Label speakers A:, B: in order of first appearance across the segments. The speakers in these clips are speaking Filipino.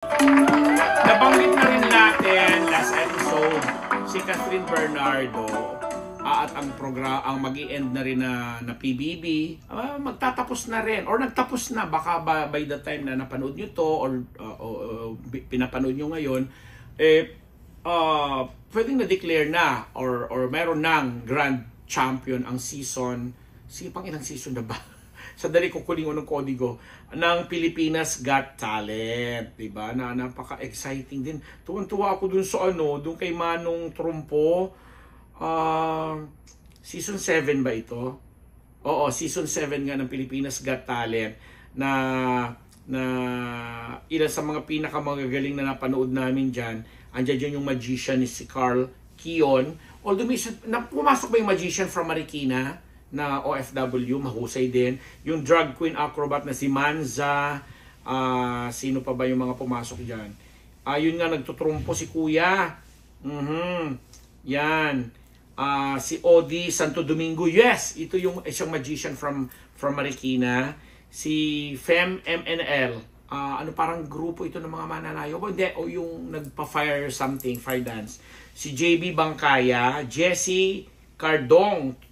A: Nabanggit na rin natin last episode si Catherine Bernardo at ang ang mag-i-end na rin na PBB magtatapos na rin or nagtapos na baka by the time na napanood nyo to or pinapanood nyo ngayon pwedeng na-declare na or meron ng grand champion ang season pang ilang season na ba? Sa dali ko kuling ng kodigo ng Pilipinas Got Talent, 'di ba? Na napaka-exciting din. Tuwan-tuwa ako dun sa dun kay Manong Trumpo. Season 7 ba ito? Oo, season 7 nga ng Pilipinas Got Talent na ilan sa mga pinakamagagaling na napanood namin diyan. Andiyan yung magician ni si Carl Kion. Although pumasok ba yung magician from Marikina na OFW, mahusay din. Yung drag queen acrobat na si Manza, sino pa ba yung mga pumasok dyan? Yun nga, nagtutrumpo si Kuya. Yan. Si Odi Santo Domingo, yes! Ito yung isang magician from Marikina. Si Fem MNL, parang grupo ito ng mga mananayo. O yung nagpa-fire something, fire dance. Si JB Bangkaya, Jessie Cardong,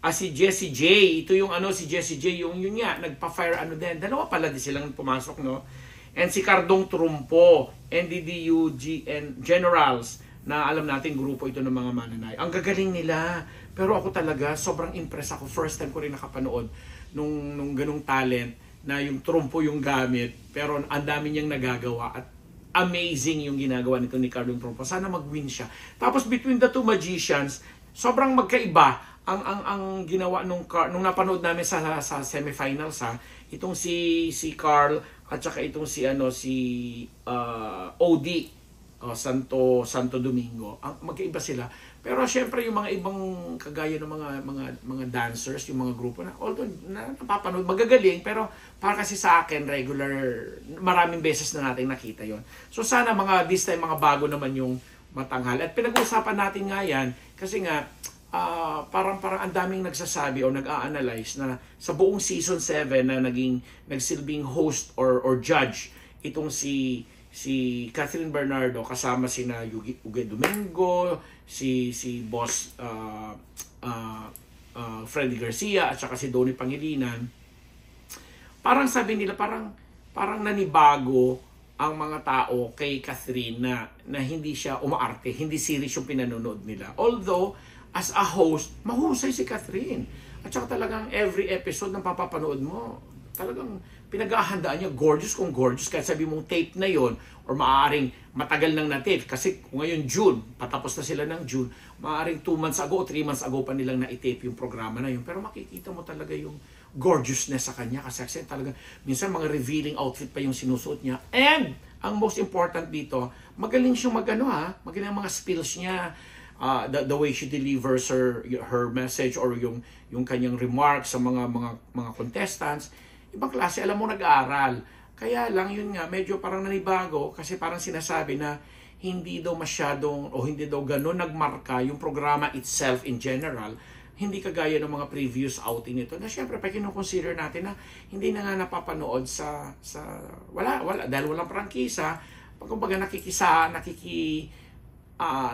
A: si Jessie J, ito yung si Jessie J, yun nga, nagpa-fire din. Dalawa pala din silang pumasok, no? And si Cardong Trumpo, NDDUGN Generals, na alam natin grupo ito ng mga mananay. Ang gagaling nila. Pero ako talaga, sobrang impress ako. First time ko rin nakapanood nung ganung talent na yung trumpo yung gamit. Pero ang dami niyang nagagawa at amazing yung ginagawa nito ni Cardong Trumpo. Sana mag-win siya. Tapos between the two magicians, sobrang magkaiba ang ginawa nung napanood namin sa semifinals itong si Carl at saka itong si OD Santo Domingo. Magkaiba sila. Pero syempre yung mga ibang kagaya ng mga dancers, yung mga grupo na although napapanood magagaling pero para kasi sa akin regular maraming beses na nating nakita yon. So sana this time mga bago naman yung matanghal. At pinag-uusapan natin nga yan kasi nga parang ang daming nagsasabi o nag-a-analyze na sa buong season 7 na nagsilbing host or judge itong si Catherine Bernardo kasama sina Uge Domingo, si Boss Freddy Garcia at saka si Donnie Pangilinan. Parang sabi nila parang nanibago ang mga tao kay Catherine na hindi siya umaarte, hindi serious yung pinanonood nila. Although as a host, mahusay si Catherine. At saka talagang every episode ng papapanood mo, talagang pinag-ahandaan niya, gorgeous kung gorgeous. Kahit sabi mong tape na yon or maaaring matagal nang na-tape. Kasi kung ngayon June, patapos na sila ng June, maaaring 2 months ago o 3 months ago pa nilang na-tape yung programa na yun. Pero makikita mo talaga yung gorgeousness sa kanya. Kasi talaga, minsan mga revealing outfit pa yung sinusuot niya. And, ang most important dito, magaling siyang magaling ang mga spills niya. The way she delivers her message or yung kanyang remarks sa mga contestants, ibang klase, alam mo nag-aaral. Kaya lang yun nga, medyo parang nanibago kasi parang sinasabi na hindi daw masyadong o hindi daw gano'n nagmarka yung programa itself in general, hindi kagaya ng mga previous outing nito na syempre pa kino-consider natin na hindi na nga napapanood sa wala dahil walang prangkisa, kumbaga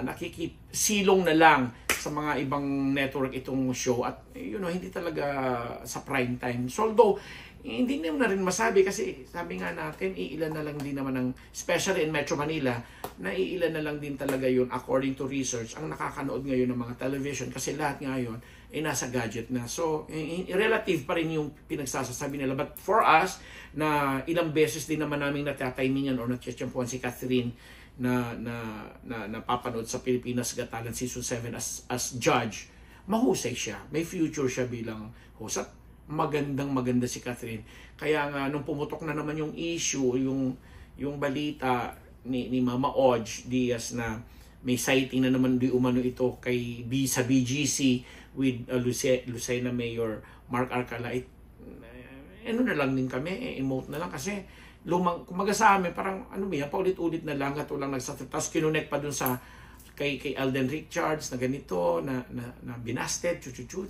A: nakikisilong na lang sa mga ibang network itong show at hindi talaga sa prime time. So, although hindi naman na rin masabi kasi sabi nga natin iilan na lang din naman especially in Metro Manila, na iilan na lang din talaga yun according to research ang nakakanood ngayon ng mga television kasi lahat ngayon ay nasa gadget na. So, relative pa rin yung pinagsasasabi nila. But for us, na ilang beses din naman namin natatimingan or natchampuan si Catherine na napapanood sa Pilipinas Got Talent Season 7 as judge, mahusay siya. May future siya bilang host. At maganda si Catherine. Kaya nga, nung pumutok na naman yung issue, yung balita ni Mama Oj Diaz na may sighting na naman di umano ito sa BGC with Lucena Mayor Mark Arcala. Na lang din kami, emote na lang kasi kumaga sa amin, parang paulit-ulit na lang at walang nagsasabi. Tapos kinunek pa dun sa kay Alden Richards na ganito, na binasted, chuchu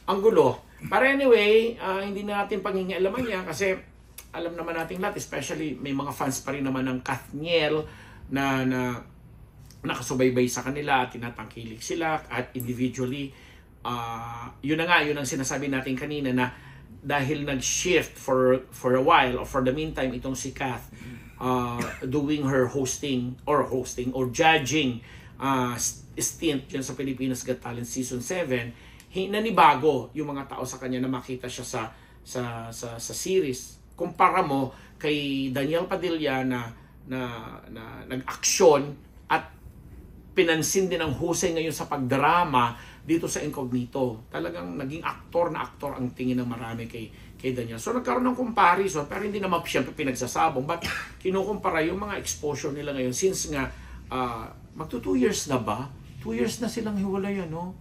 A: ang gulo. Pero anyway, hindi na natin pangingialaman yan kasi alam naman nating lahat, especially may mga fans pa rin naman ng Kathniel na nakasubaybay sa kanila at tinatangkilik sila at individually. Yun na nga, yun ang sinasabi natin kanina na dahil nag-shift for a while or for the meantime itong si Kath doing her hosting or judging stint dyan sa Pilipinas Got Talent Season 7, nanibago yung mga tao sa kanya na makita siya sa series. Kumpara mo kay Daniel Padilla na nag-aksyon at pinansin din ang husay ngayon sa pagdrama dito sa Incognito. Talagang naging aktor ang tingin ng marami kay Daniel. So nagkaroon ng comparison pero hindi naman siyempre pinagsasabong. But kinukumpara yung mga exposure nila ngayon since nga magto 2 years na ba? 2 years na silang hiwalay, ano?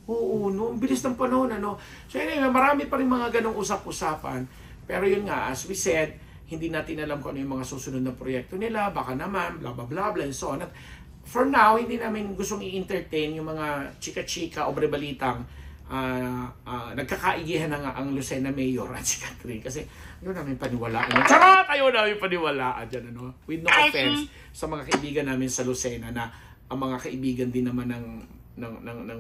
A: Oo, no? Ang bilis ng panahon, ano? So anyway, marami pa rin mga ganong usap-usapan. Pero yun nga, as we said, hindi natin alam kung ano yung mga susunod na proyekto nila. Baka naman, blah, blah, blah, blah, and so on. At for now, hindi namin gustong i-entertain yung mga chika-chika o balitang nagkakaigihan na nga ang Lucena Mayor at si Catherine. Kasi yun namin paniwalaan. Charot! Ayaw namin paniwalaan dyan, ano? With no offense sa mga kaibigan namin sa Lucena na ang mga kaibigan din naman ng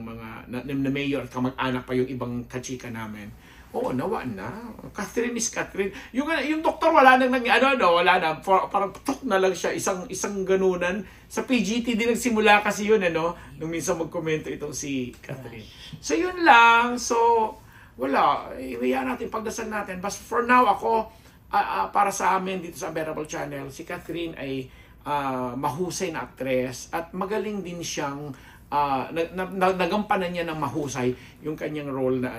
A: mga mayor at kamag-anak pa yung ibang kachika namin. Oo, nawa na. Catherine is Catherine. Yung doktor wala nang wala na. Parang tok na lang siya. Isang ganunan. Sa PGT din nagsimula kasi yun, ano? Nung minsan magkomento itong si Catherine. So, yun lang. So, wala. Iwaya natin, pagdasal natin. But for now, ako, para sa amin dito sa Unbearable Channel, si Catherine ay mahusay na actress at magaling din siyang nagampanan niya ng mahusay yung kanyang role na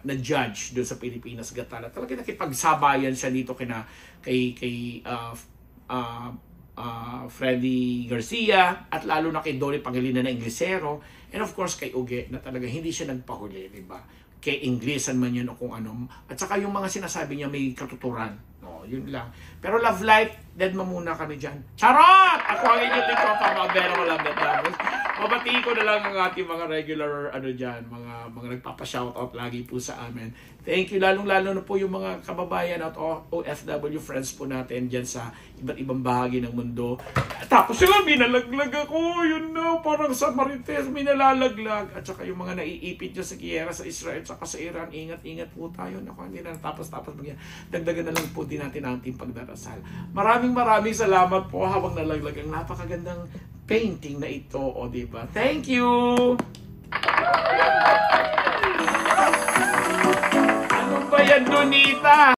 A: na judge doon sa Pilipinas Got Talent. Talagang nakipagsabayan siya dito kay Freddy Garcia at lalo na kay Donnie Pangilinan na Inglesero and of course kay Uge na talaga hindi siya nagpahuli, di ba? Kay Inglesan man yun o kung ano. At saka yung mga sinasabi niya may katuturan. No, yun lang. Pero Love Life, dead mamuna kami dyan. Charot! Ako ang inyong dito pa mabera ko lang natin. Mabati ko na lang ang ating mga regular dyan, mga nagpapa-shoutout lagi po sa amin. Thank you, lalong-lalo na po yung mga kababayan at OFW friends po natin dyan sa iba't ibang bahagi ng mundo. Tapos sila, minalaglag ako, yun na, parang sa Marites, minalalaglag. At saka yung mga naiipit dyan sa Giyera, sa Israel, saka sa Iran, ingat-ingat po tayo. Naku, hindi na tapos-tapos magyan. Dagdagan na lang po din natin ang ating pagdarasal. Maraming salamat po habang nalaglag ang napakagandang painting na ito, o diba? Thank you! Ano ba yan, Donita?